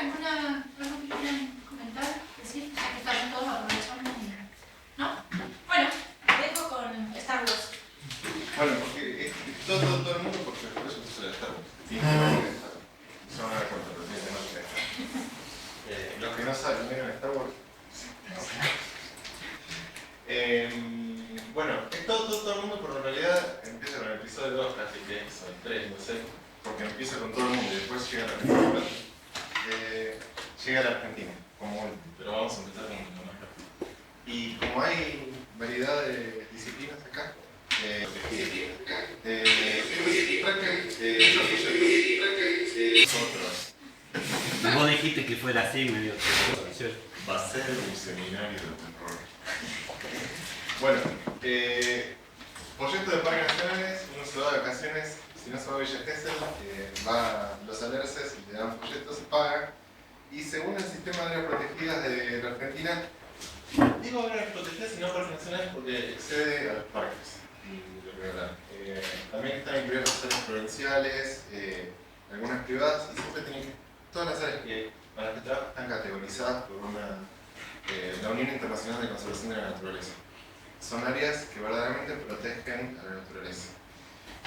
¿Algo que quieran comentar? ¿Decir? Ya que estamos todos aprovechando. ¿No? Bueno, vengo con Star Wars. Bueno, porque todo el mundo, porque por eso se Star Wars. Y no ven Star Wars. Se van a dar cuenta, pero tienen que no ven Star Wars. Los que no saben, miren Star Wars. Bueno, es todo el mundo, pero en realidad empieza con el episodio 2, casi que es el 3, no sé, porque empieza con todo el mundo y después llega a la Argentina. Llega a la Argentina, como último, pero vamos a empezar con lo más rápido. Y como hay variedad de disciplinas acá, nosotros. Vos dijiste que fuera así, medio. Va a ser un seminario de terror. Bueno, proyecto de parques nacionales, uno se va de vacaciones, si no se va a Villa Gesell, va a los alerces y le dan folletos, se paga. Y según el sistema de áreas protegidas de la Argentina, digo áreas protegidas y no parques nacionales porque excede a los parques. También están incluidas las áreas provinciales, algunas privadas, y siempre tienen que, todas las áreas para las que trabajan están categorizadas por la Unión Internacional de Conservación de la Naturaleza. Son áreas que verdaderamente protegen a la naturaleza.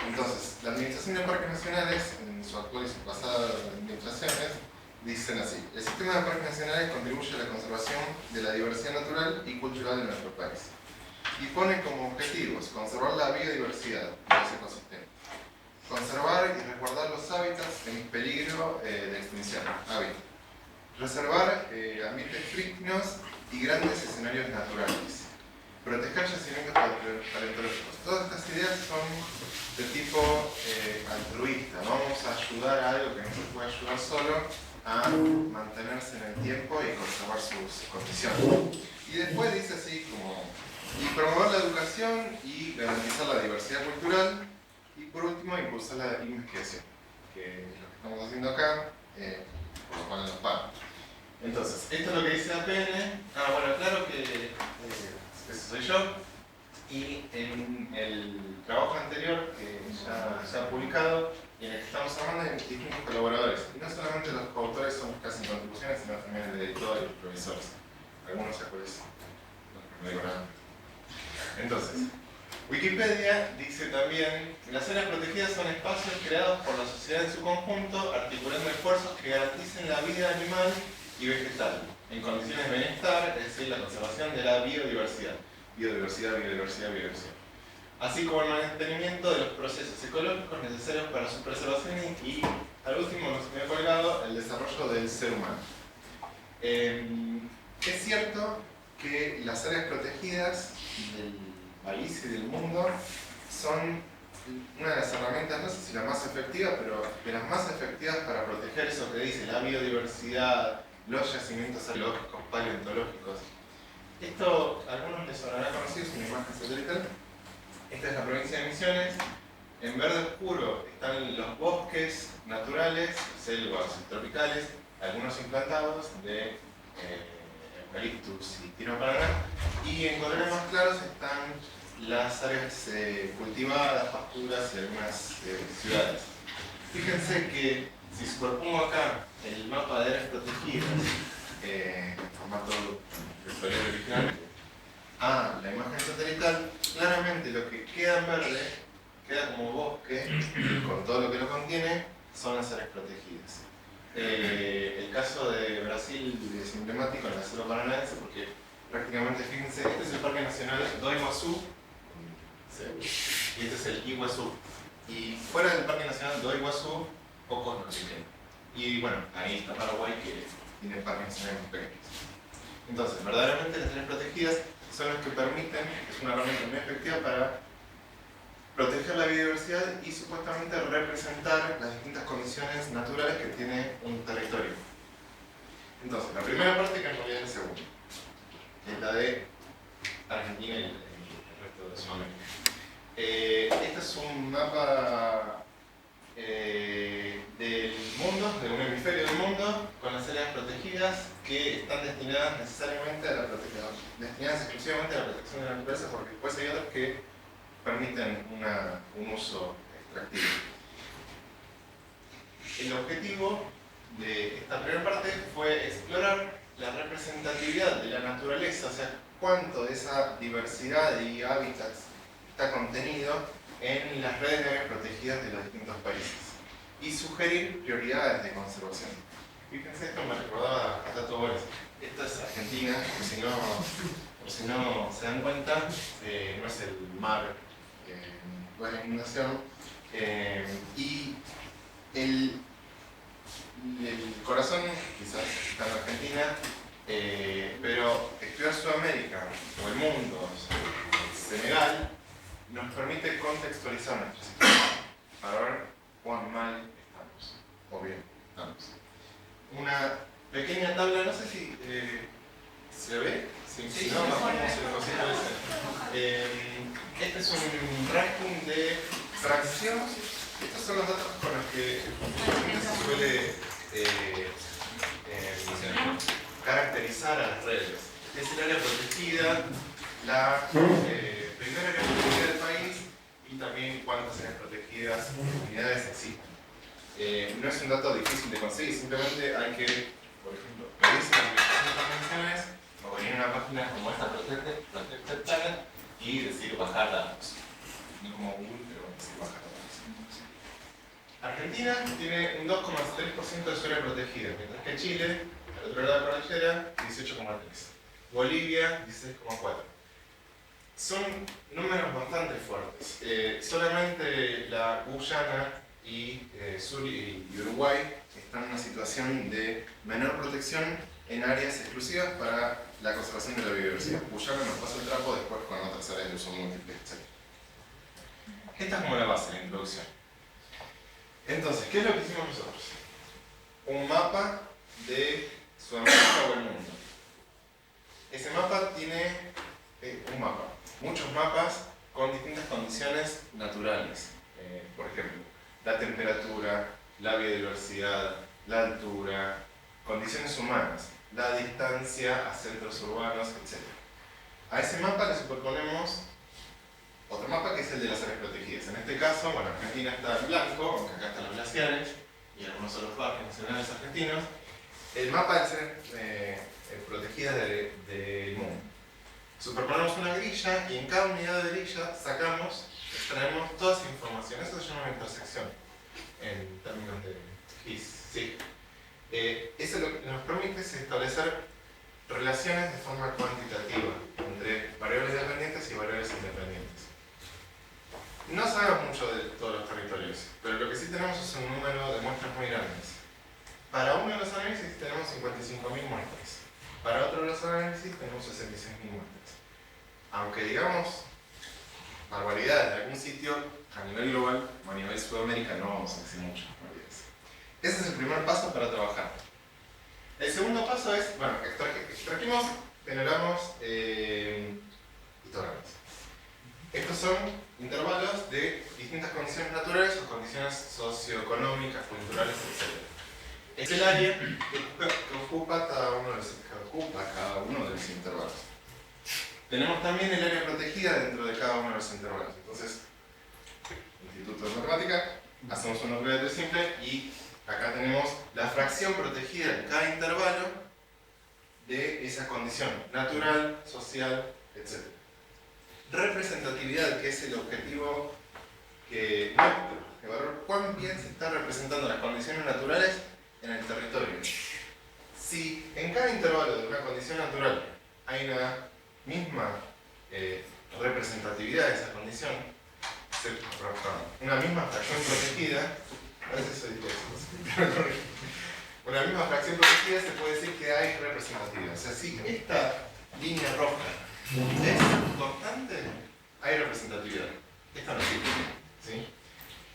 Entonces, la Administración de Parques Nacionales, en su actual y su pasada administraciones, dicen así: el sistema de parques nacionales contribuye a la conservación de la diversidad natural y cultural de nuestro país. Y pone como objetivos conservar la biodiversidad de ese ecosistema, conservar y resguardar los hábitats en peligro de extinción, reservar ambientes prístinos y grandes escenarios naturales, proteger yacimientos paleontológicos. Todas estas ideas son de tipo altruista. Vamos a ayudar a algo que no se puede ayudar solo a mantenerse en el tiempo y conservar sus condiciones. Y después dice así como: y promover la educación y garantizar la diversidad cultural, y por último impulsar la investigación, que es lo que estamos haciendo acá, por lo cual nos pagan. Entonces, esto es lo que dice APN. Bueno, claro que ese soy yo, y en el trabajo anterior que ya se ha publicado y en el que estamos armando hay distintos colaboradores, y no solamente los coautores son casi en contribuciones, sino también el editor y los profesores. Algunos ya por eso, no digo nada. Entonces, Wikipedia dice también: las áreas protegidas son espacios creados por la sociedad en su conjunto, articulando esfuerzos que garanticen la vida animal y vegetal, en condiciones de bienestar, es decir, la conservación de la biodiversidad. Biodiversidad, así como el mantenimiento de los procesos ecológicos necesarios para su preservación y al último, no se me ha colgado, el desarrollo del ser humano. Es cierto que las áreas protegidas del país y del mundo son una de las herramientas, no sé si la más efectiva, pero de las más efectivas para proteger eso que dice la biodiversidad, los yacimientos arqueológicos, paleontológicos. Esto a algunos les sonará conocido, es una imagen satelital. Esta es la provincia de Misiones. En verde oscuro están los bosques naturales, selvas tropicales, algunos implantados de eucaliptus y tiro paraná. Y en colores más claros están las áreas cultivadas, pasturas y algunas ciudades. Fíjense que si superpongo acá el mapa de áreas protegidas, formato vectorial original, a la imagen satelital, claramente lo que queda en verde, queda como bosque, con todo lo que lo contiene, son las áreas protegidas. El caso de Brasil es emblemático en la selva paranaense porque prácticamente, fíjense, este es el Parque Nacional do Iguazú, y este es el Iguazú. Y fuera del Parque Nacional do Iguazú, pocos no tienen. Y bueno, ahí está Paraguay, que tiene parques nacionales muy pequeños. Entonces, verdaderamente las áreas protegidas son las que permiten, es una herramienta muy efectiva para proteger la biodiversidad y supuestamente representar las distintas condiciones naturales que tiene un territorio. Entonces, la primera parte, que en realidad es la segunda, es la de Argentina y el resto de Sudamérica. Este es un mapa del mundo, de un hemisferio del mundo, con las áreas protegidas que están destinadas necesariamente a la protección, destinadas exclusivamente a la protección de la naturaleza, porque después hay otras que permiten un uso extractivo. El objetivo de esta primera parte fue explorar la representatividad de la naturaleza, o sea, cuánto de esa diversidad y hábitats está contenido en las redes de áreas protegidas de los distintos países y sugerir prioridades de conservación. Fíjense, esto me recordaba a Tato Bores. Esta es Argentina, por si no se dan cuenta, no es el mar, no es la inundación, y el corazón quizás está en Argentina, pero estudiar Sudamérica o el mundo, o sea, Senegal, nos permite contextualizar nuestra situación para ver cuán mal estamos, o bien estamos. Una pequeña tabla, no sé si se ve, si no, bajamos el cosito ese. Este es un ranking de fracción. Estos son los datos con los que se suele caracterizar a las redes. Es el área protegida, la primera área protegida del país y también cuántas áreas protegidas unidades existen. No es un dato difícil de conseguir, simplemente hay que, por ejemplo, pedirse las convenciones o venir a una página como esta, Protected Planet, y decir bajar datos. No como Google, pero decir bajar datos. Argentina tiene un 2,3% de su área protegida, mientras que Chile, al otro lado de la cordillera, 18,3%. Bolivia, 16,4%. Son números bastante fuertes. Solamente la Guyana y Sur y Uruguay están en una situación de menor protección en áreas exclusivas para la conservación de la biodiversidad. Guyana nos pasa el trapo después con otras áreas de uso múltiple, etc. Esta es como la base, la introducción. Entonces, ¿qué es lo que hicimos nosotros? Un mapa de Sudamérica o el mundo. Ese mapa tiene muchos mapas con distintas condiciones naturales. Por ejemplo, la temperatura, la biodiversidad, la altura, condiciones humanas, la distancia a centros urbanos, etc. A ese mapa le superponemos otro mapa que es el de las áreas protegidas. En este caso, bueno, Argentina está en blanco, aunque acá están los glaciares y algunos otros parques nacionales argentinos. El mapa de las áreas protegidas del mundo. Superponemos una grilla y en cada unidad de grilla extraemos toda esa información. Eso se llama una intersección en términos de GIS. ¿Sí? Eso lo que nos permite es establecer relaciones de forma cuantitativa entre variables dependientes y variables independientes. No sabemos mucho de todos los territorios, pero lo que sí tenemos es un número de muestras muy grandes. Para uno de los análisis tenemos 55.000 muestras. Para otro de los análisis tenemos 66.000 muestras. Aunque digamos barbaridades de algún sitio, a nivel global o a nivel Sudamérica no vamos a decir muchas barbaridades. Ese es el primer paso para trabajar. El segundo paso es, bueno, extrajimos, generamos histogramas. Estos son intervalos de distintas condiciones naturales o condiciones socioeconómicas, culturales, etc. Es el área que ocupa cada uno de los intervalos. Tenemos también el área protegida dentro de cada uno de los intervalos. Entonces, Instituto de Matemática, hacemos una prueba de simple y acá tenemos la fracción protegida en cada intervalo de esa condición natural, social, etc. Representatividad, que es el objetivo que evaluar cuán bien se están representando las condiciones naturales en el territorio. Si en cada intervalo de una condición natural hay una misma representatividad de esa condición, una misma fracción protegida, a veces soy una misma fracción protegida, se puede decir que hay representatividad. O sea, si esta línea roja es constante, hay representatividad. Esta no sirve, ¿sí?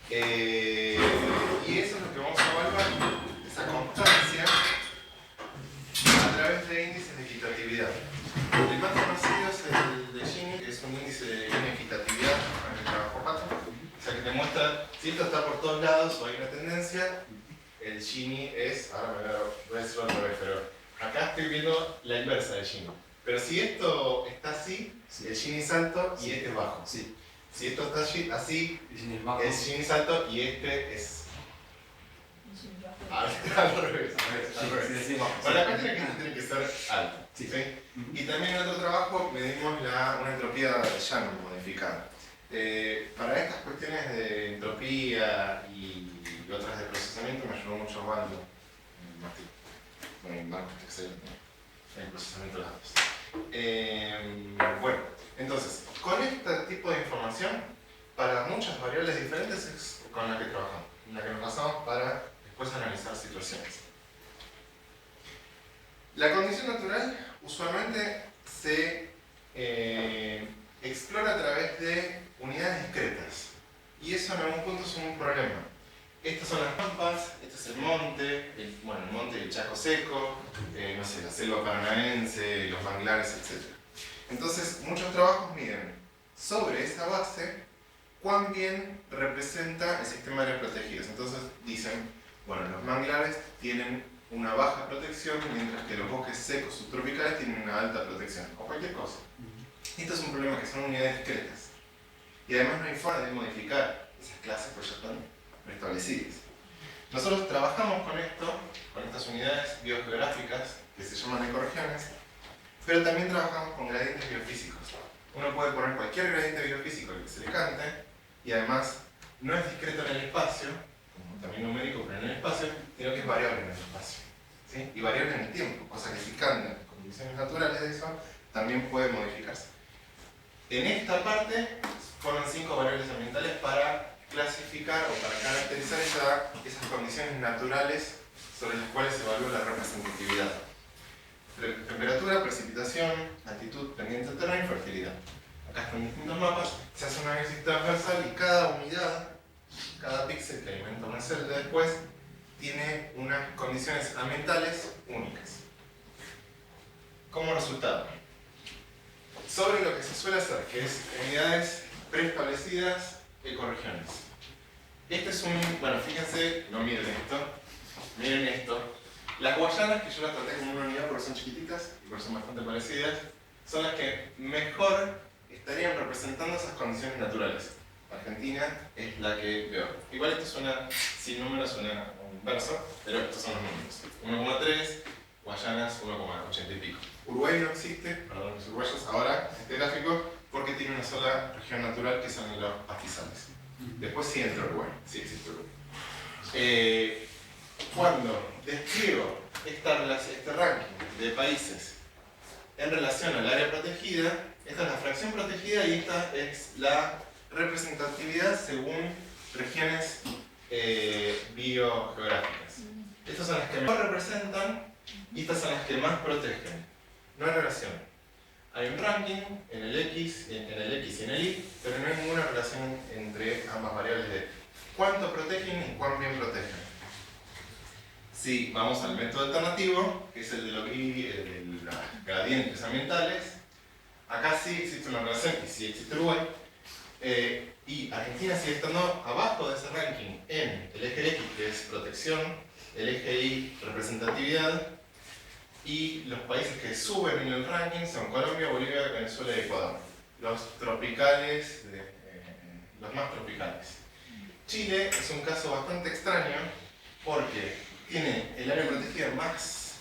Y eso es lo que vamos a evaluar, esa constancia, a través de índices de equitatividad. El más conocido es el de Gini, que es un índice de inequitatividad en el trabajo pato. O sea, que te muestra si esto está por todos lados o hay una tendencia. El Gini es, ahora voy a decirlo otra vez, pero acá estoy viendo la inversa del Gini. Pero si esto está así, el Gini es alto y este es bajo. Sí. Si esto está así, El Gini es bajo. el Gini es alto y este es Al revés. Sí, decimos. Bueno, la cuestión es que tiene que ser alto. Sí. ¿Sí? Y también en otro trabajo medimos una entropía de llano modificada. Para estas cuestiones de entropía y otras de procesamiento me ayudó mucho Osvaldo Martín. Bueno, Marcos Texel en el procesamiento de datos. Bueno, entonces, con este tipo de información, para muchas variables diferentes es con la que trabajamos, en la que nos basamos para después analizar situaciones. La condición natural usualmente se explora a través de unidades discretas, y eso en algún punto es un problema. Estas son las pampas, este es el monte, el monte del Chaco Seco, no sé, la selva paranaense, los manglares, etc. Entonces, muchos trabajos miden sobre esa base cuán bien representa el sistema de áreas protegidas. Entonces dicen, bueno, los manglares tienen una baja protección, mientras que los bosques secos subtropicales tienen una alta protección, o cualquier cosa. Y esto es un problema, que son unidades discretas. Y además no hay forma de modificar esas clases, porque ya están preestablecidas. Nosotros trabajamos con esto, con estas unidades biogeográficas, que se llaman ecorregiones, pero también trabajamos con gradientes biofísicos. Uno puede poner cualquier gradiente biofísico que se le cante, y además no es discreto en el espacio, como también numérico, pero en el espacio, sino que es variable en el espacio. ¿Sí? Y variable en el tiempo, cosa que si cambian las condiciones naturales de eso, también puede modificarse. En esta parte fueron 5 variables ambientales para clasificar o para caracterizar esas condiciones naturales sobre las cuales se evalúa la representatividad. Temperatura, precipitación, altitud, pendiente del terreno y fertilidad. Acá están distintos mapas, se hace un análisis transversal y cada unidad, cada píxel que alimenta una celda después, tiene unas condiciones ambientales únicas. Como resultado, sobre lo que se suele hacer, que es unidades preestablecidas, ecorregiones. Este es bueno, fíjense, no miren esto. Las Guayanas, que yo las traté como una unidad porque son chiquititas y porque son bastante parecidas, son las que mejor estarían representando esas condiciones naturales. Argentina es la que peor. Igual esto suena, sin números suena un verso, pero estos son los números. 1,3, Guayanas 1,80 y pico. Uruguay no existe, perdón los uruguayos, ahora este gráfico, porque tiene una sola región natural que son los pastizales. Después sí entra Uruguay, sí existe Uruguay. Cuando despliego este ranking de países en relación al área protegida, esta es la fracción protegida y esta es la representatividad según regiones biogeográficas. Estas son las que mejor representan y estas son las que más protegen. No hay relación. Hay un ranking en el X y en el Y, pero no hay ninguna relación entre ambas variables de cuánto protegen y cuán bien protegen. Si vamos al método alternativo, que es el de los gradientes ambientales, acá sí existe una relación y sí existe Uruguay, y Argentina sigue estando abajo de ese ranking en el eje X, que es protección, el eje Y, representatividad, y los países que suben en el ranking son Colombia, Bolivia, Venezuela y Ecuador. Los tropicales, los más tropicales. Chile es un caso bastante extraño porque tiene el área protegida más,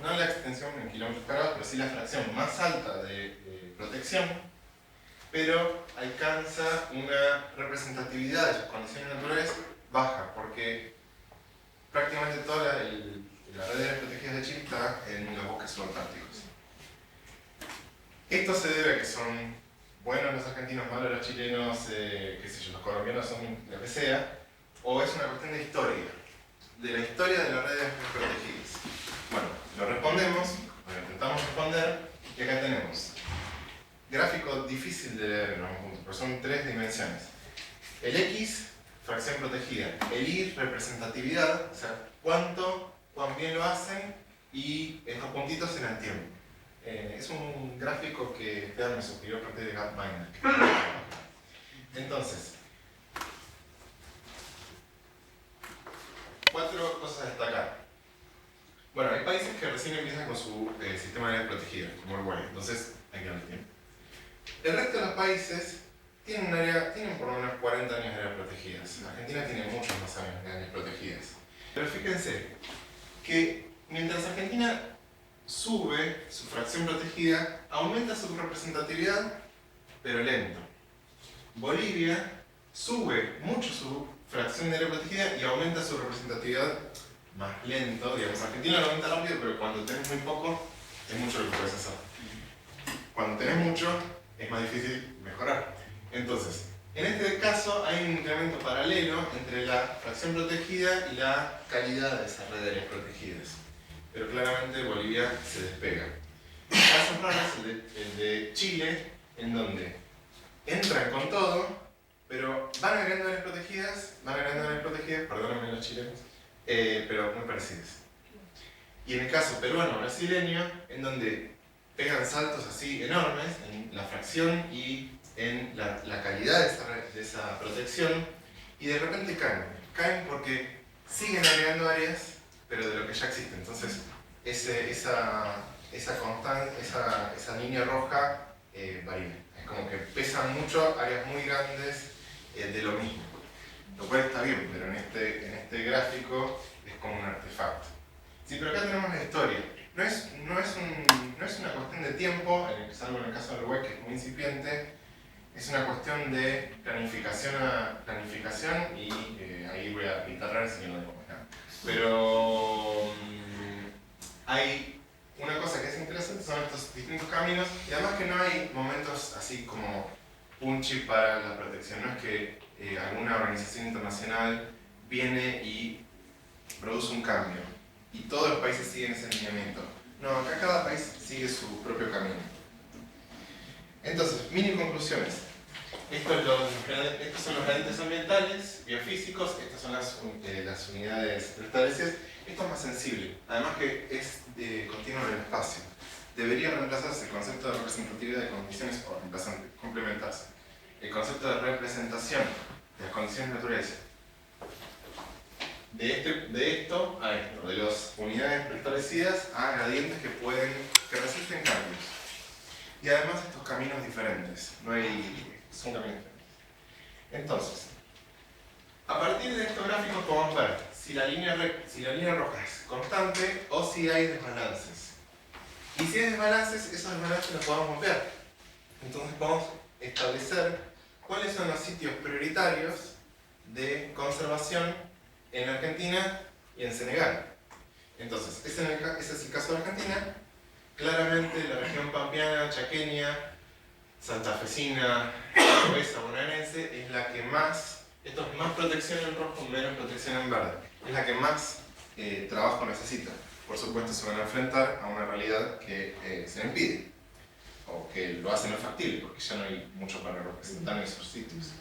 no la extensión en kilómetros cuadrados, pero sí la fracción más alta de protección, pero alcanza una representatividad de sus condiciones naturales baja, porque prácticamente toda la red de áreas protegidas de Chile está en los bosques subantárticos. Esto se debe a que son buenos los argentinos, malos los chilenos, qué sé yo, los colombianos son lo que sea, o es una cuestión de historia, de la historia de las redes protegidas. Bueno, lo respondemos, lo intentamos responder, y acá tenemos gráfico difícil de leer en algún punto, pero son 3 dimensiones. El X, fracción protegida, el Y, representatividad, o sea, cuán bien lo hacen, y estos puntitos en el tiempo. Es un gráfico que Pedro me sugirió a partir de Gapminder. Entonces, 4 cosas a destacar. Bueno, hay países que recién empiezan con su sistema de áreas protegidas, como Uruguay, entonces hay que darle tiempo. El resto de los países tienen por lo menos 40 años de áreas protegidas. Argentina tiene muchos más años de áreas protegidas. Pero fíjense que mientras Argentina sube su fracción protegida, aumenta su representatividad, pero lento. Bolivia sube mucho su fracción de área protegida y aumenta su representatividad más lento. Digamos, Argentina lo aumenta rápido, pero cuando tenés muy poco, es mucho lo que puedes hacer. Cuando tenés mucho, es más difícil mejorar. Entonces, en este caso hay un incremento paralelo entre la fracción protegida y la calidad de esas redes de áreas protegidas. Pero claramente Bolivia se despega. Casos raros, el de Chile, en donde entran con todo, pero van agregando áreas protegidas, perdónenme los chilenos, pero muy parecidas. Y en el caso peruano-brasileño, en donde pegan saltos así enormes en la fracción y en la calidad de esa protección, y de repente caen porque siguen agregando áreas, pero de lo que ya existe. Entonces, esa línea roja varía. Es como que pesan mucho áreas muy grandes de lo mismo. Lo cual está bien, pero en este gráfico es como un artefacto. Sí, pero acá tenemos la historia. No es una cuestión de tiempo, salvo en el caso de Uruguay, que es muy incipiente. Es una cuestión de planificación a planificación, y ahí voy a guitarrar si no lo dejo acá. Pero hay una cosa que es interesante, son estos distintos caminos, y además que no hay momentos así como punchy para la protección. No es que alguna organización internacional viene y produce un cambio y todos los países siguen ese lineamiento. No, acá cada país sigue su propio camino. Entonces, mini conclusiones. Estos son los gradientes ambientales, biofísicos, estas son las unidades establecidas. Esto es más sensible, además que es continuo en el espacio. Debería reemplazarse el concepto de representatividad de condiciones o complementarse. El concepto de representación de las condiciones naturales. De esto a esto, de las unidades preestablecidas a gradientes que resisten cambios. Y además estos caminos diferentes, son caminos diferentes. Entonces, a partir de estos gráficos podemos ver si la línea roja es constante o si hay desbalances. Y si hay desbalances, esos desbalances los podemos mapear. Entonces podemos establecer cuáles son los sitios prioritarios de conservación en Argentina y en Senegal. Entonces, ese es el caso de Argentina. Claramente la región pampeana, chaqueña, santafesina, cordobesa, bonaerense es la que más, esto es más protección en rojo, menos protección en verde. Es la que más trabajo necesita. Por supuesto se van a enfrentar a una realidad que se le impide, o que lo hace no factible, porque ya no hay mucho para representar en esos sitios.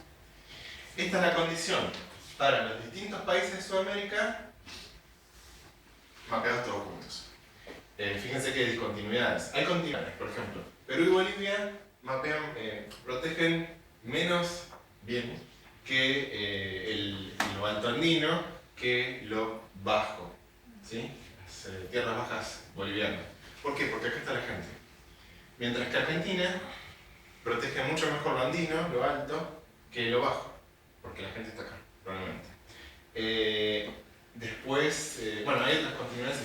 Esta es la condición para los distintos países de Sudamérica, mapeados todos juntos. Fíjense que hay discontinuidades. Hay continuidades, por ejemplo, Perú y Bolivia protegen menos bien que lo alto andino que lo bajo, ¿sí? Las tierras bajas bolivianas. ¿Por qué? Porque acá está la gente. Mientras que Argentina protege mucho mejor lo andino, lo alto, que lo bajo, porque la gente está acá, probablemente. Después, bueno, hay otras continuidades.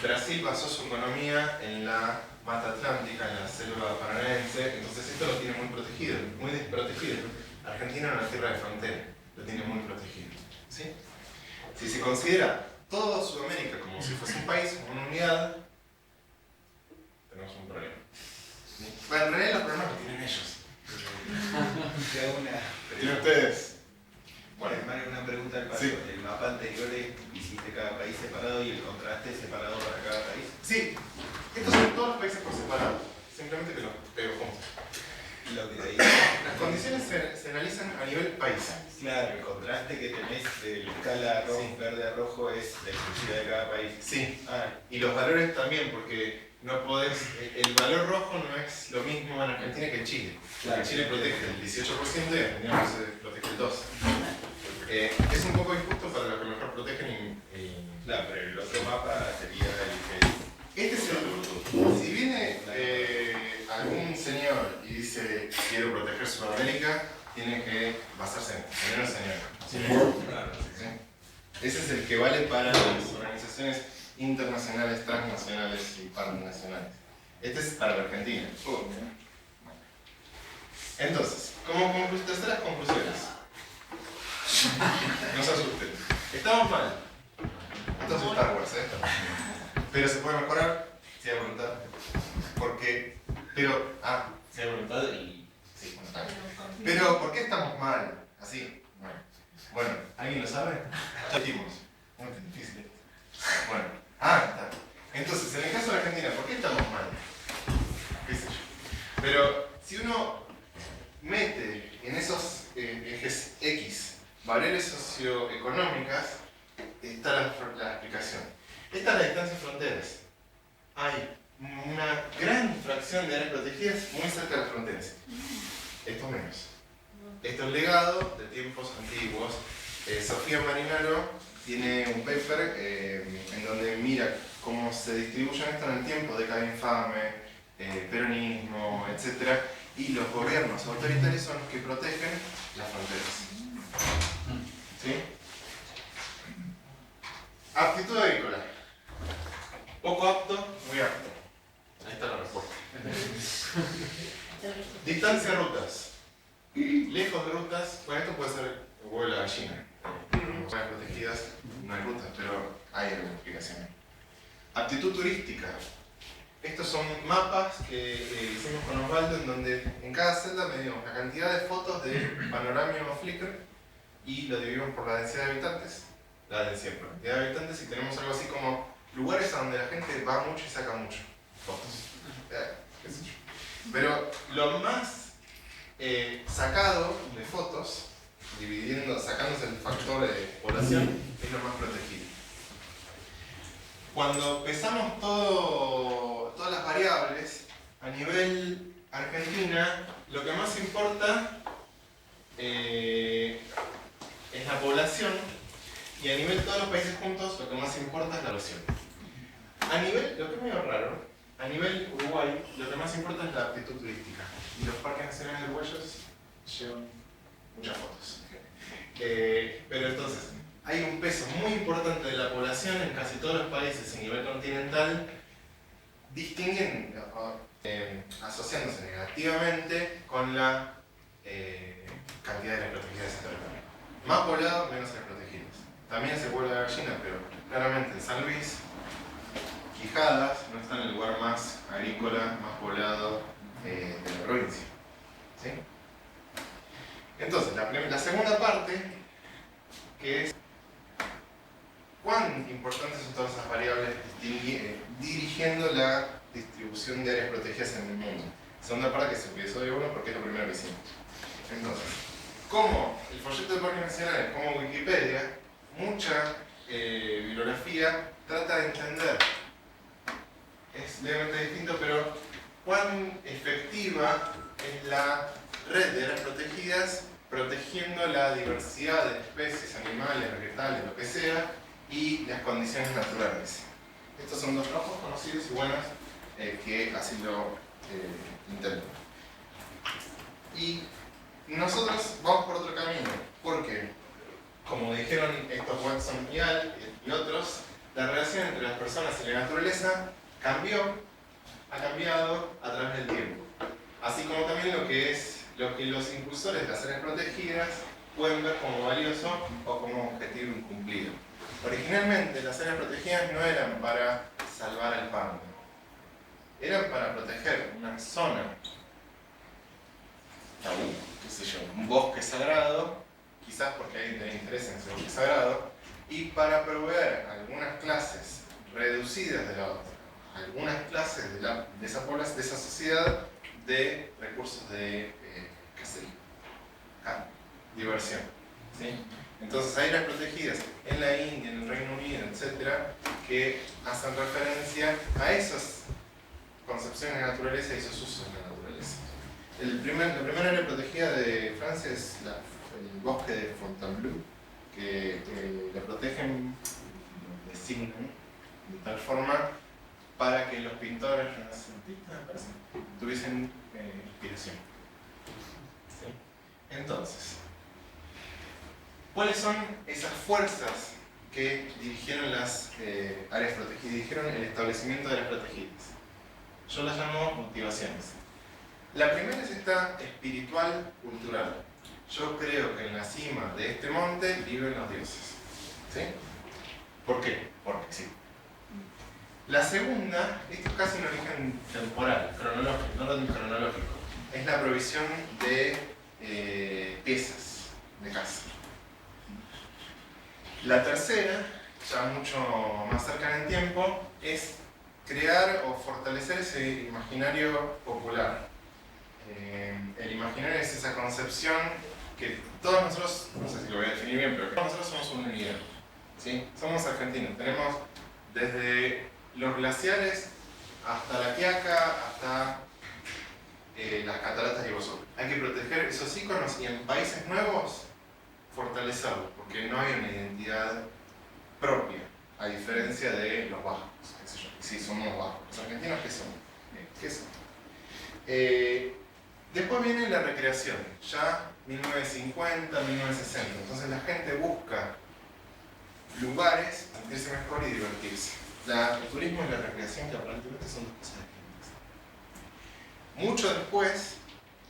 Brasil basó su economía en la mata atlántica, en la selva paranaense, entonces esto lo tiene muy protegido, muy desprotegido. Argentina es una tierra de frontera, lo tiene muy protegido. ¿Sí? Si se considera toda Sudamérica como si fuese un país, como una unidad, tenemos un problema. Bueno, en realidad los problemas los tienen ellos. ¿Lo tienen ustedes? Bueno, Mario, una pregunta al paso. Sí. El mapa anterior hiciste cada país separado y el contraste separado para cada país. Sí, estos son todos los países por separado, simplemente que los pego juntos. Lo que te Las condiciones se analizan a nivel país. Claro, el contraste que tenés de la escala rojo, Sí. verde a rojo es la exclusiva de cada país. Sí, Ah, y los valores también, porque no podés, el valor rojo no es lo mismo en Argentina que en Chile. Claro. En Chile protege el 18% y en Argentina protege el 2%. Es un poco injusto para los que mejor protegen claro, pero el otro mapa sería el Este es el otro. Si viene algún señor y dice quiero proteger Sudamérica, tiene que basarse en el señor. Claro. ¿Sí? Ese es el que vale para las organizaciones internacionales, transnacionales y paranacionales. Este es para la Argentina. Entonces, terceras conclusiones. No se asusten. Estamos mal. Esto es Star Wars, ¿eh? Pero se puede mejorar si hay voluntad. Si hay voluntad y... Sí, bueno, está bien. Pero, ¿por qué estamos mal? Así. Bueno, ¿alguien lo sabe? Ya dijimos. Muy difícil. Bueno, está. Entonces, en el caso de Argentina, ¿por qué estamos mal? ¿Qué sé yo? Pero, si uno mete en esos ejes X variables socioeconómicas, está la explicación. Esta es la distancia de fronteras. Hay una gran fracción de áreas protegidas muy cerca de las fronteras. Esto menos. Esto es legado de tiempos antiguos. Sofía Marinaro tiene un paper en donde mira cómo se distribuyen esto en el tiempo, década infame, peronismo, etc. Y los gobiernos autoritarios son los que protegen las fronteras. ¿Sí? Aptitud agrícola. Poco apto, muy apto. Ahí está la respuesta. Distancia de rutas. Lejos de rutas, bueno, esto puede ser el huevo de la gallina. En zonas protegidas no hay rutas, pero hay alguna explicación. Aptitud turística. Estos son mapas que hicimos con Osvaldo, en donde en cada celda medimos la cantidad de fotos de Panoramio o Flickr y lo dividimos por la densidad de habitantes. La densidad por cantidad de habitantes, y tenemos algo así como lugares a donde la gente va mucho y saca mucho fotos. ¿Qué sé yo? Pero lo más sacado de fotos, sacándose el factor de población, es lo más protegido. Cuando pesamos todas las variables, a nivel Argentina, lo que más importa es la población, y a nivel de todos los países juntos, lo que más importa es la erosión. A nivel, lo que es medio raro, a nivel Uruguay, lo que más importa es la aptitud turística. Y los parques nacionales uruguayos llevan muchas fotos. Pero entonces, hay un peso muy importante de la población en casi todos los países a nivel continental, asociándose negativamente con la cantidad de áreas protegidas de territorio. Más poblado, menos áreas protegidas. También se vuelve a la gallina, pero claramente en San Luis, Quijadas no está en el lugar más agrícola, más poblado de la provincia. ¿Sí? Entonces, la segunda parte, que es cuán importantes son todas esas variables dirigiendo la distribución de áreas protegidas en el mundo. Segunda parte que se empezó de uno porque es lo primero que hicimos. Entonces, como el folleto de parques nacionales, como Wikipedia, mucha bibliografía trata de entender, es levemente distinto, pero cuán efectiva es la red de áreas protegidas protegiendo la diversidad de especies, animales, vegetales, lo que sea, y las condiciones naturales. Estos son dos trabajos conocidos y buenos que así lo intentan. Y nosotros vamos por otro camino, porque, como dijeron estos Watson y otros, la relación entre las personas y la naturaleza ha cambiado a través del tiempo. Así como también lo que los impulsores de las áreas protegidas pueden ver como valioso o como objetivo incumplido. Originalmente las áreas protegidas no eran para salvar el páramo, eran para proteger una zona tabú, qué sé yo, un bosque sagrado, quizás porque alguien tenía interés en ese bosque sagrado, y para proveer algunas clases reducidas algunas clases de esa población, de esa sociedad, de recursos de cacería, diversión. ¿Sí? Entonces hay áreas protegidas en la India, en el Reino Unido, etc., que hacen referencia a esas concepciones de naturaleza y esos usos de la naturaleza. La primera área protegida de Francia es el bosque de Fontainebleau, que la protegen, lo designan de tal forma para que los pintores renacentistas, me parece, tuviesen inspiración. ¿Sí? Entonces, ¿cuáles son esas fuerzas que dirigieron las áreas protegidas, dirigieron el establecimiento de las protegidas. Yo las llamo motivaciones. La primera es esta espiritual cultural. Yo creo que en la cima de este monte viven los dioses. ¿Sí? ¿Por qué? Porque sí. La segunda, esto es casi un origen temporal, cronológico, no tan cronológico, es la provisión de piezas de casa. La tercera, ya mucho más cercana en tiempo, es crear o fortalecer ese imaginario popular. El imaginario es esa concepción que todos nosotros, no sé si lo voy a definir bien, pero todos nosotros somos una unidad. ¿Sí? Somos argentinos, tenemos desde los glaciares hasta la Quiaca, hasta las cataratas de Iguazú. Hay que proteger esos íconos y en países nuevos fortalecerlos, porque no hay una identidad propia, a diferencia de los vascos, qué sé yo. Sí, somos vascos. ¿Los argentinos qué son? ¿Qué son? Después viene la recreación, ya 1950, 1960. Entonces la gente busca lugares para sentirse mejor y divertirse. El turismo y la recreación, que aparentemente son dos cosas distintas. Mucho después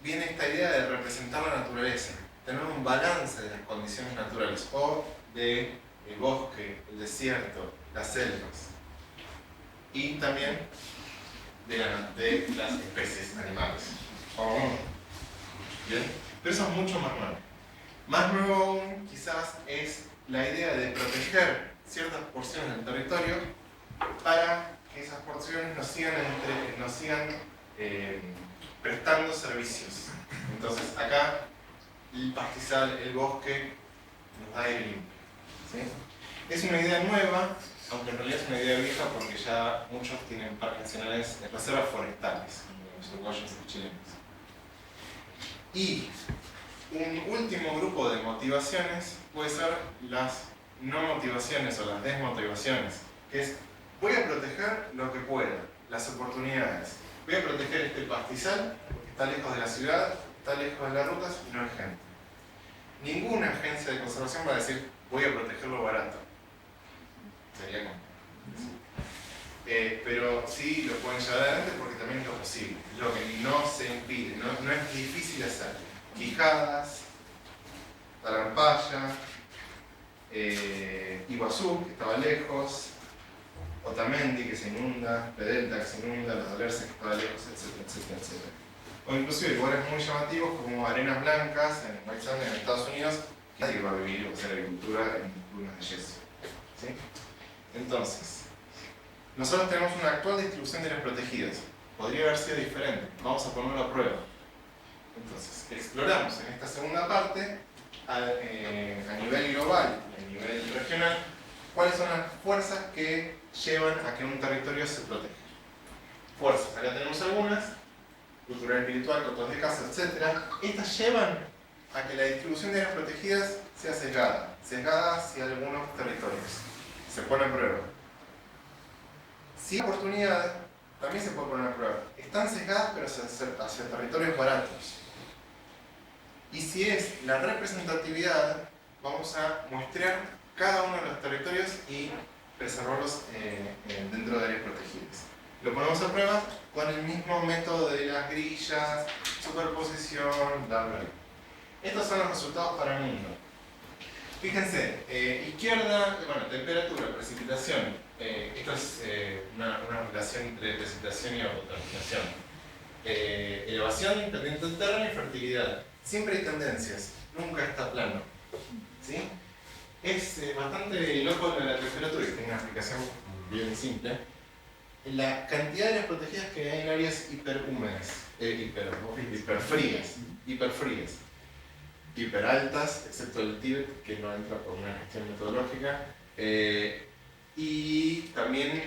viene esta idea de representar la naturaleza, tener un balance de las condiciones naturales, o del bosque, el desierto, las selvas, y también de las especies animales. ¿Bien? Pero eso es mucho más nuevo. Más nuevo aún, quizás, es la idea de proteger ciertas porciones del territorio para que esas porciones nos sigan prestando servicios. Entonces, acá el pastizal, el bosque, nos da aire limpio. ¿Sí? Es una idea nueva, aunque en realidad es una idea vieja porque ya muchos tienen parques nacionales, reservas forestales, como los uruguayos y los chilenos. Y un último grupo de motivaciones puede ser las no motivaciones o las desmotivaciones, que es: voy a proteger lo que pueda, las oportunidades. Voy a proteger este pastizal porque está lejos de la ciudad, está lejos de las rutas y no hay gente. Ninguna agencia de conservación va a decir: voy a proteger lo barato. Sería como... pero sí lo pueden llevar adelante porque también es lo posible, es lo que no se impide, no es difícil hacer. Quijadas, Talampaya, Iguazú, que estaba lejos, Otamendi, que se inunda, Pedelta, que se inunda, Los Alerces, que estaba lejos, etcétera, etcétera, etcétera. O inclusive lugares muy llamativos como Arenas Blancas, en White Sand, en Estados Unidos, que nadie va a vivir o hacer agricultura en dunas de yeso. ¿Sí? Entonces, nosotros tenemos una actual distribución de áreas protegidas. Podría haber sido diferente. Vamos a ponerlo a prueba. Entonces, exploramos en esta segunda parte, a nivel global y a nivel regional, cuáles son las fuerzas que llevan a que un territorio se proteja. Fuerzas, acá tenemos algunas: cultural, espiritual, cotos de casa, etc. Estas llevan a que la distribución de áreas protegidas sea sesgada hacia algunos territorios. Se pone a prueba. Si hay oportunidad, también se puede poner a prueba. Están sesgadas, pero hacia territorios baratos. Y si es la representatividad, vamos a muestrear cada uno de los territorios y preservarlos dentro de áreas protegidas. Lo ponemos a prueba con el mismo método de las grillas, superposición, bla bla bla. Estos son los resultados para el mundo. Fíjense, izquierda, bueno, temperatura, precipitación. Esto es una relación entre precipitación y autoterminación. Elevación, pendiente del terreno y fertilidad. Siempre hay tendencias, nunca está plano. ¿Sí? Es bastante loco la temperatura, y tiene una explicación bien simple. La cantidad de áreas protegidas que hay en áreas hiperhúmedas, hiperfrías, hiperaltas, excepto el Tíbet, que no entra por una gestión metodológica, y también,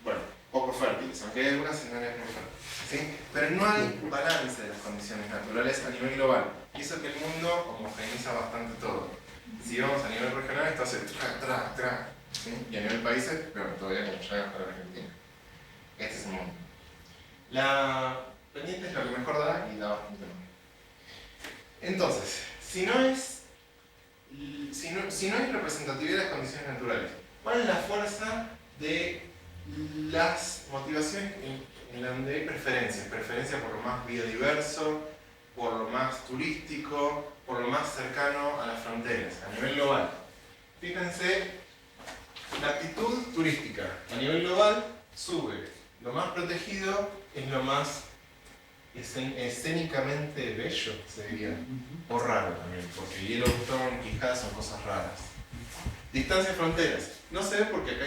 bueno, poco fértiles, aunque hay algunas en áreas muy fértiles. ¿Sí? Pero no hay balance de las condiciones naturales a nivel global. Y eso que el mundo homogeneiza bastante todo. Si vamos a nivel regional, esto hace tra. ¿Sí? Y a nivel países, pero todavía como llegamos para Argentina. Este es el mundo. La pendiente es lo que mejor da y da bastante más. Entonces, si si no hay representatividad de las condiciones naturales, ¿cuál es la fuerza de las motivaciones en donde hay preferencias? Preferencia por lo más biodiverso, por lo más turístico, por lo más cercano a las fronteras, a nivel global. Fíjense, la actitud turística a nivel global sube. Lo más protegido es lo más escénicamente bello, se diría, o raro también, porque Yellowstone, Quijada son cosas raras. Distancia de fronteras. No se ve porque acá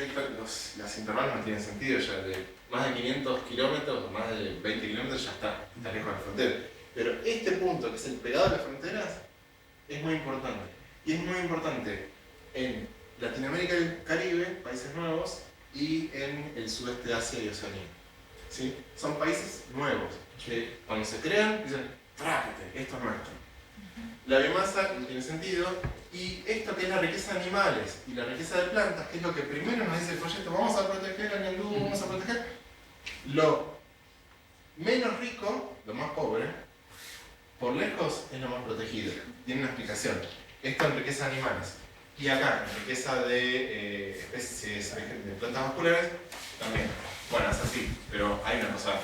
las intervalos no tienen sentido, ya de más de 500 kilómetros o más de 20 kilómetros ya está lejos de la frontera. Pero este punto, que es el pegado de las fronteras, es muy importante. Y es muy importante en Latinoamérica y el Caribe, países nuevos, y en el sudeste de Asia y Oceanía. ¿Sí? Son países nuevos, que cuando se crean dicen, trágate, esto es nuestro. La biomasa no tiene sentido, y esto que es la riqueza de animales y la riqueza de plantas, que es lo que primero nos dice el folleto, vamos a proteger a ñandú, vamos a proteger lo menos rico, lo más pobre, por lejos es lo más protegido. Tiene una explicación. Esto en riqueza de animales. Y acá, en riqueza de especies de plantas vasculares, también. Bueno, es así, pero hay una cosa.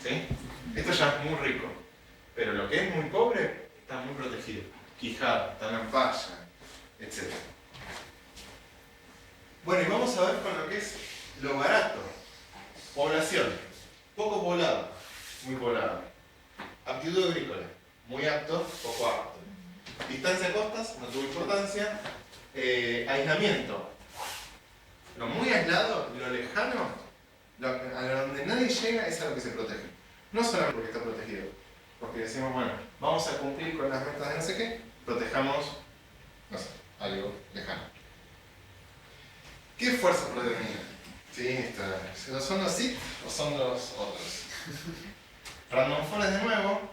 ¿Sí? Esto ya es muy rico. Pero lo que es muy pobre está muy protegido. Quijada, Tanampaya, etc. Bueno, y vamos a ver con lo que es lo barato. Población. Poco poblado, muy poblado. Aptitud agrícola, muy apto, poco apto. Distancia a costas, no tuvo importancia. Aislamiento. Lo muy aislado, lo lejano, a donde nadie llega es a lo que se protege. No solamente porque está protegido, porque decimos, bueno, vamos a cumplir con las metas de no sé qué, protejamos, no sé, algo lejano. ¿Qué fuerza predomina? Sí, ¿son los SIT o son los otros? Random Forest de nuevo,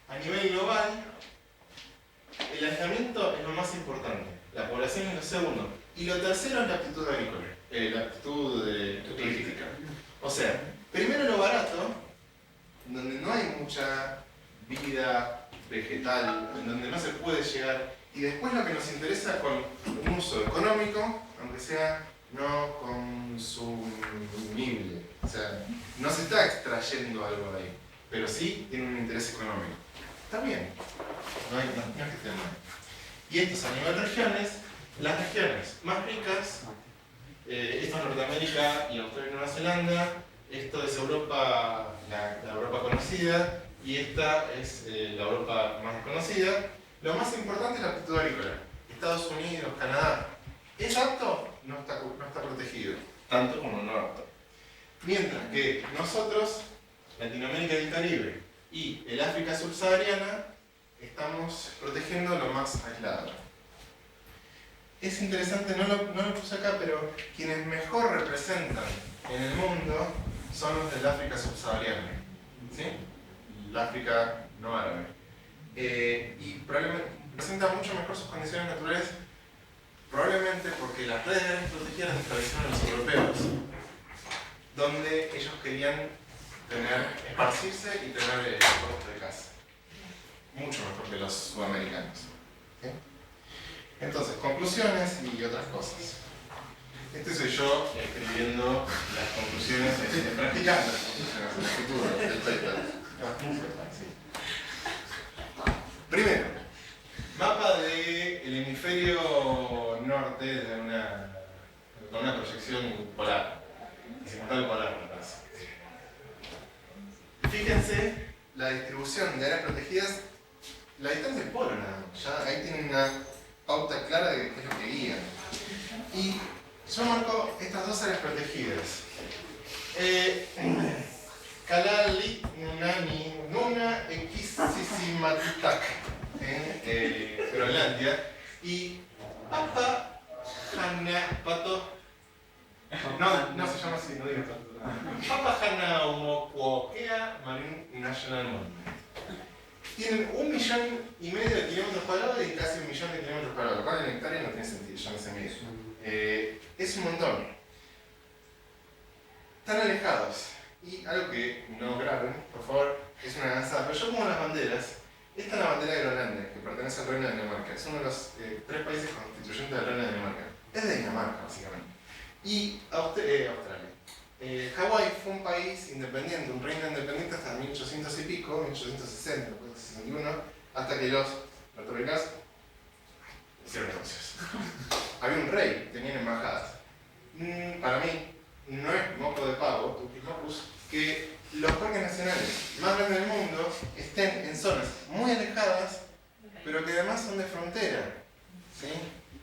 a nivel global, el aislamiento es lo más importante, la población es lo segundo, y lo tercero es la aptitud agrícola, la aptitud turística. O sea, primero lo barato, donde no hay mucha vida vegetal, en donde no se puede llegar, y después lo que nos interesa con un uso económico, aunque sea no consumible. O sea, no se está extrayendo algo de ahí, pero sí tiene un interés económico. Está bien, no es que esté mal. Y esto es a nivel regiones. Las regiones más ricas, esto es Norteamérica y Australia y Nueva Zelanda, esto es Europa, la Europa conocida, y esta es la Europa más desconocida. Lo más importante es la aptitud agrícola. Estados Unidos, Canadá. ¿Es apto? No está protegido, tanto como no apto. Mientras que nosotros, Latinoamérica y el Caribe y el África subsahariana, estamos protegiendo lo más aislado. Es interesante, no lo puse acá, pero quienes mejor representan en el mundo son los del África subsahariana, ¿sí? El África no árabe. Y probablemente presentan mucho mejor sus condiciones naturales, probablemente porque las redes de áreas protegidas las establecieron los europeos, donde ellos querían esparcirse y tener el costo de casa. Mucho mejor que los sudamericanos. ¿Sí? Entonces, conclusiones y otras cosas. Este soy yo escribiendo las conclusiones, practicando las conclusiones en el futuro del paper. Primero, mapa del hemisferio norte con una proyección polar, azimutal polar, me parece. Fíjense la distribución de áreas protegidas, la distancia del polo nada más. Ya ahí tienen una pauta clara de qué es lo que guía. Y yo marco estas dos áreas protegidas. Kalaallit Nunaat Nunaat Eqsisimaatuq en Groenlandia y Papahānaumokuākea no se llama así, no digo tanto. Papahānaumokuākea Marine National Monument. Tienen 1,5 millones de kilómetros cuadrados y casi 1 millón de kilómetros cuadrados, lo cual en hectáreas no tiene sentido, ya no se mide. Es un montón. Están alejados. Y algo que no graben, por favor, es una avanzada. Pero yo pongo las banderas Esta es la bandera de Groenlandia, que pertenece al Reino de Dinamarca. Es uno de los 3 países constituyentes del Reino de Dinamarca. Es de Dinamarca, básicamente. Y Australia. Hawái fue un país independiente, un reino independiente hasta 1800 y pico, 1860, 1861, hasta que los norteamericanos hicieron negocios. Había un rey, tenían embajadas. Para mí, no es moco de pavo, tuquis mocus, que los parques nacionales más grandes del mundo estén en zonas muy alejadas, pero que además son de frontera. ¿Sí?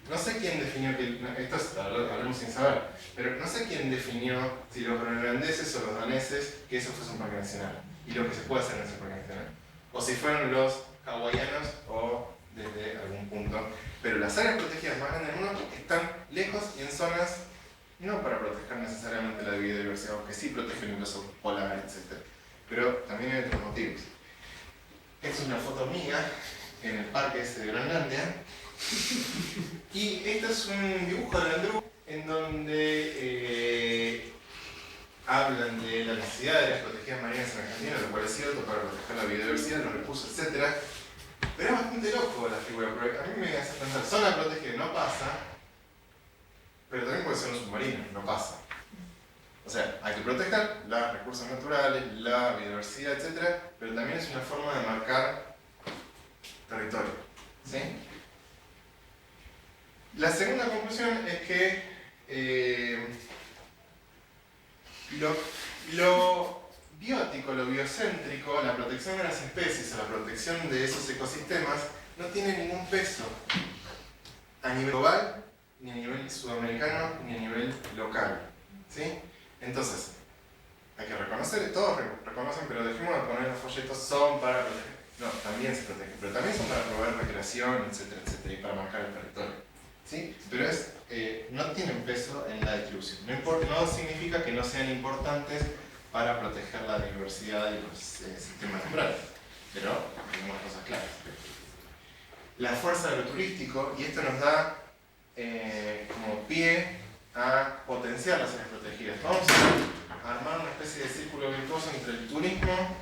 No sé quién definió que. Esto hablamos sin saber, pero no sé quién definió, si los groenlandeses o los daneses, que eso fuese un parque nacional y lo que se puede hacer en ese parque nacional. O si fueron los hawaianos o desde algún punto. Pero las áreas protegidas más grandes del mundo están lejos y en zonas no para proteger necesariamente la biodiversidad, aunque sí protegen incluso polar, etc. Pero también hay otros motivos. Esta es una foto mía en el parque ese de Groenlandia. Y este es un dibujo de Landru en donde hablan de la necesidad de las protegidas marinas en Argentina, lo cual es cierto para proteger la biodiversidad, los recursos, etc. Pero es bastante loco la figura, porque a mí me hace pensar, zona protegida no pasa, pero también puede ser un submarino, no pasa. O sea, hay que proteger los recursos naturales, la biodiversidad, etc. Pero también es una forma de marcar territorio. ¿Sí? La segunda conclusión es que lo biótico, lo biocéntrico, la protección de las especies o la protección de esos ecosistemas no tiene ningún peso a nivel global, ni a nivel sudamericano, ni a nivel local. ¿Sí? Entonces, hay que reconocer, todos reconocen, pero dejemos de poner los folletos son para proteger. No, también se protegen, pero también son para proveer recreación, etcétera, etcétera, y para marcar el territorio. ¿Sí? Pero no tienen peso en la distribución. No significa que no sean importantes para proteger la diversidad y los sistemas naturales, pero tenemos cosas claras. La fuerza de lo turístico, y esto nos da como pie a potenciar las áreas protegidas. Vamos a armar una especie de círculo virtuoso entre el turismo.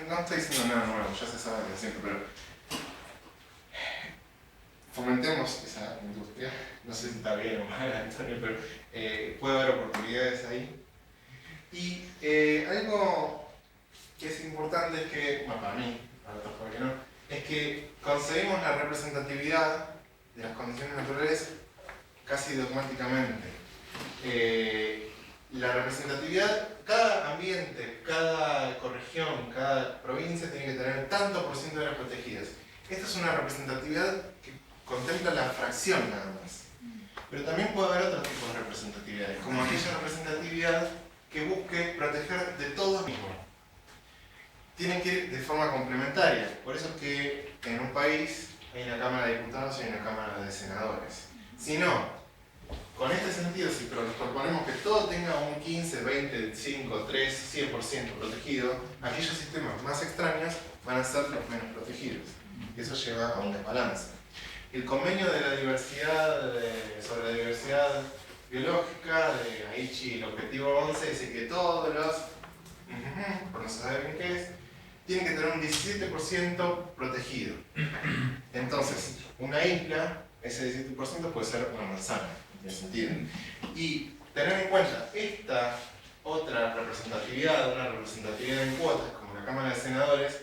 No estoy diciendo nada nuevo, ya se sabe de siempre, pero fomentemos esa industria. No sé si está bien o mal, Antonio, pero puede haber oportunidades ahí. Y algo que es importante es que, bueno, para mí, para otros por qué no, es que conseguimos la representatividad de las condiciones naturales casi dogmáticamente. La representatividad, cada ambiente, cada ecorregión, cada provincia tiene que tener tanto por ciento de áreas protegidas. Esta es una representatividad que contempla la fracción nada más. Pero también puede haber otro tipo de representatividades, como aquella representatividad que busque proteger de todos mismos. Tienen que ir de forma complementaria. Por eso es que en un país hay una Cámara de Diputados y una Cámara de Senadores. Si no, con este sentido, si proponemos que todo tenga un 15, 20, 5, 3, 100% protegido, aquellos sistemas más extraños van a ser los menos protegidos. Y eso lleva a un desbalance. El convenio de la diversidad, sobre la diversidad biológica de Aichi, el objetivo 11, dice que todos los, por no saber bien qué es, tienen que tener un 17% protegido. Entonces, una isla, ese 17% puede ser una manzana, en ese sentido. Y tener en cuenta esta otra representatividad, una representatividad en cuotas, como la Cámara de Senadores,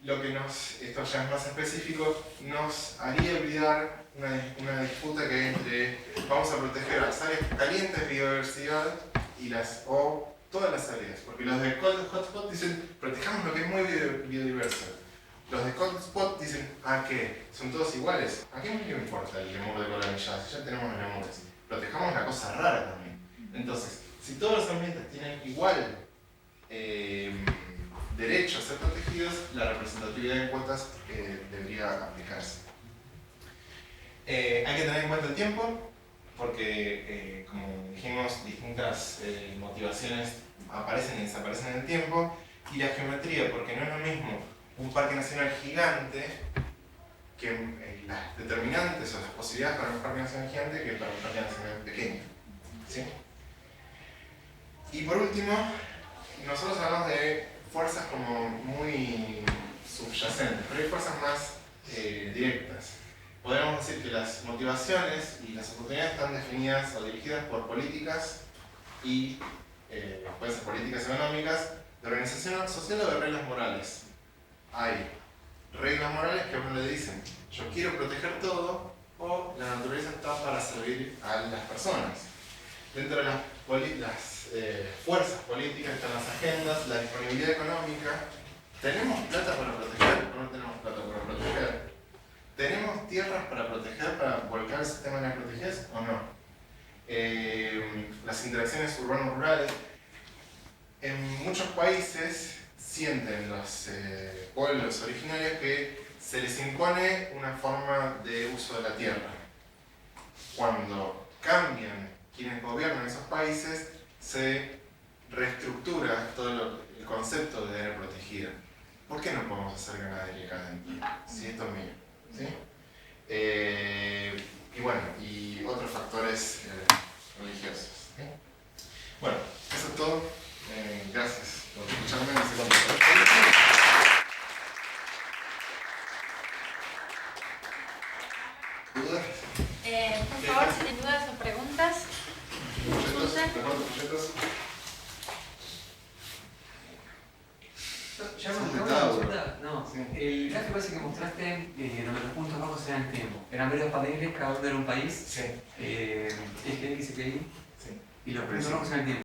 lo que esto ya es más específico, nos haría olvidar una disputa que hay entre vamos a proteger las áreas calientes de biodiversidad y o todas las áreas, porque los de Cold Hotspot dicen protejamos lo que es muy biodiverso. Los de Cold Spot dicen, ¿qué? ¿Son todos iguales? ¿A qué me importa el lemur de cola anillada? Si ya tenemos lemures. Protejamos la cosa rara también. Entonces, si todos los ambientes tienen igual derecho a ser protegidos, la representatividad en cuotas debería aplicarse. Hay que tener en cuenta el tiempo, porque como dijimos, distintas motivaciones aparecen y desaparecen en el tiempo, y la geometría, porque no es lo mismo un parque nacional gigante que las determinantes o las posibilidades para un parque nacional gigante que para un parque nacional pequeño. ¿Sí? Y por último, nosotros hablamos de fuerzas como muy subyacentes, pero hay fuerzas más directas. Podríamos decir que las motivaciones y las oportunidades están definidas o dirigidas por políticas y pueden ser políticas económicas, de organización social o de reglas morales. Hay reglas morales que a uno le dicen, yo quiero proteger todo, o la naturaleza está para servir a las personas. Dentro de las fuerzas políticas están las agendas, la disponibilidad económica. ¿Tenemos plata para proteger o no tenemos plata para proteger? ¿Tenemos tierras para proteger, para volcar el sistema de las protegidas o no? Las interacciones urbano-rurales. En muchos países sienten los pueblos originarios que se les impone una forma de uso de la tierra. Cuando cambian quienes gobiernan esos países, se reestructura todo el concepto de área protegida. ¿Por qué no podemos hacer ganadería acá adentro? Si esto es mío. ¿Sí? Y bueno, y otros factores religiosos. ¿Sí? Bueno, eso es todo. Gracias por escucharme. No sé cuánto tiempo. ¿Dudas? Por favor, si tienen dudas o preguntas, consulten. ¿Proyectos? Ya me Son mostró de una Tauro. consulta. No, Sí. el gráfico ese que mostraste, donde los puntos bajos eran el tiempo. Eran varios paneles, cada uno era un país. Sí. X, Y, Sí. y los puntos rojos eran el tiempo.